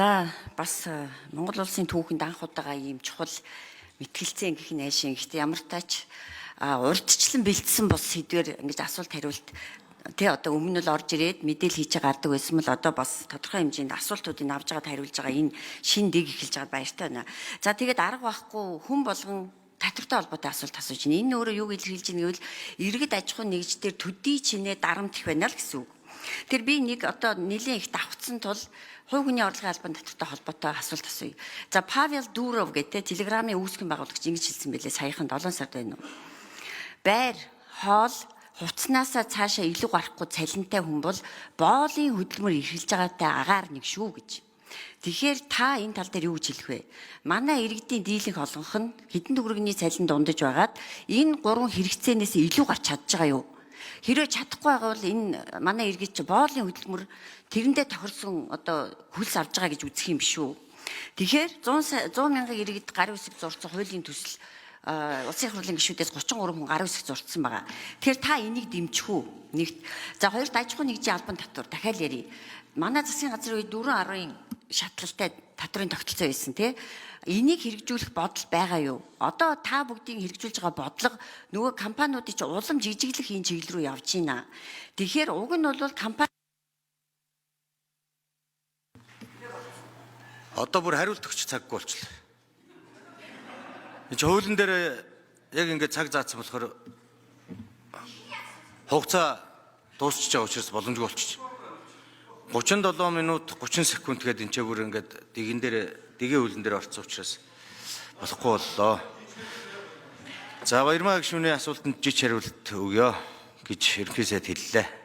За бас Монгол улсын түүхэнд анх удаага ийм чухал мэтгэлцээ гэх найшин. Гэхдээ ямар тач урьдчилан бэлдсэн бос сэдвэр ингэж асуулт хариулт одоо өмнө нь орж ирээд мэдээлэл хийж гардаг байсан бол одоо бас тодорхой хэмжээнд асуултуудыг авж байгаад хариулж байгаа энэ шин дэг эхэлж байгаад баяртай байна. За тэгээд арга байхгүй хүн болгон татвартай холбоотой асуулт асууж байна. Энэ өөрөө юуг илэрхийлж байна гэвэл иргэд аж ахуйн нэгждэр төдий чинээ дарамт их байна л гэсэн үг. Тэр би нэг одоо нэлийн их давхцсан тул хувь хүний орлогын албан татвартай холбоотой асуулт асууя. За Павел Дуров гэдэг Телеграмын үүсгэн байгуулагч ингэж хэлсэн байлээ саяхан 7 сард байна уу. Байр, хоол, хувцснаасаа цаашаа илүү гарахгүй цалинтай хүн бол боолын хөдөлмөр эрхэлж байгаатай агаар нэг шүү гэж. Тэгэхээр та энэ тал дээр юу гэж хэлэх вэ? Манай иргэдийн дийлэнх олонх нь хэдэн төгрөгийн цалин дундаж байгаад энэ гурван хэрэгцээнээс илүү гарч чадж байгаа юу? Хэрвээ чадахгүй байгаа бол энэ манай иргэд чи боолын хөдөлмөр тэрэндээ тохирсон одоо хөлс авж байгаа гэж үзэх юм биш үү? Тэгэхээр 100 мянган иргэд гарын үсэг зурцсан хуулийн төсөл улсын их хурлын гишүүдээс 33 хүн гарын үсэг зурцсан байгаа. Тэгэхээр та энийг дэмжих үү? Нэгт. За хоёрт аж ахуйн нэгжийн албан татвар дахиад ярий. Манай засгийн газрын үед 4.10-ын шатлалтай татврын тогтолцоо байсан тий. Энийг хэрэгжүүлэх бодол байгаа юу? Одоо та бүгдийг хэрэгжүүлж байгаа бодлого нөгөө компаниудын чи улам жижиглэх энэ чиглэл рүү явж байна. Тэгэхээр уг нь бол компани одоо бүр хариулт өгч цаггүй болчихлоо. Энд хуулийн дээр яг ингээд цаг заасан болохоор хугацаа дуусчихж байгаа учраас боломжгүй болчих. 37 минут 30 секунд гээд энэ ч бүр ингээд дэгийн хуулийн дээр орсон учраас болохгүй боллоо. За баярмаа гишүүний асуултанд жиж хариулт өгье гэж ерөнхий сайд хэллээ.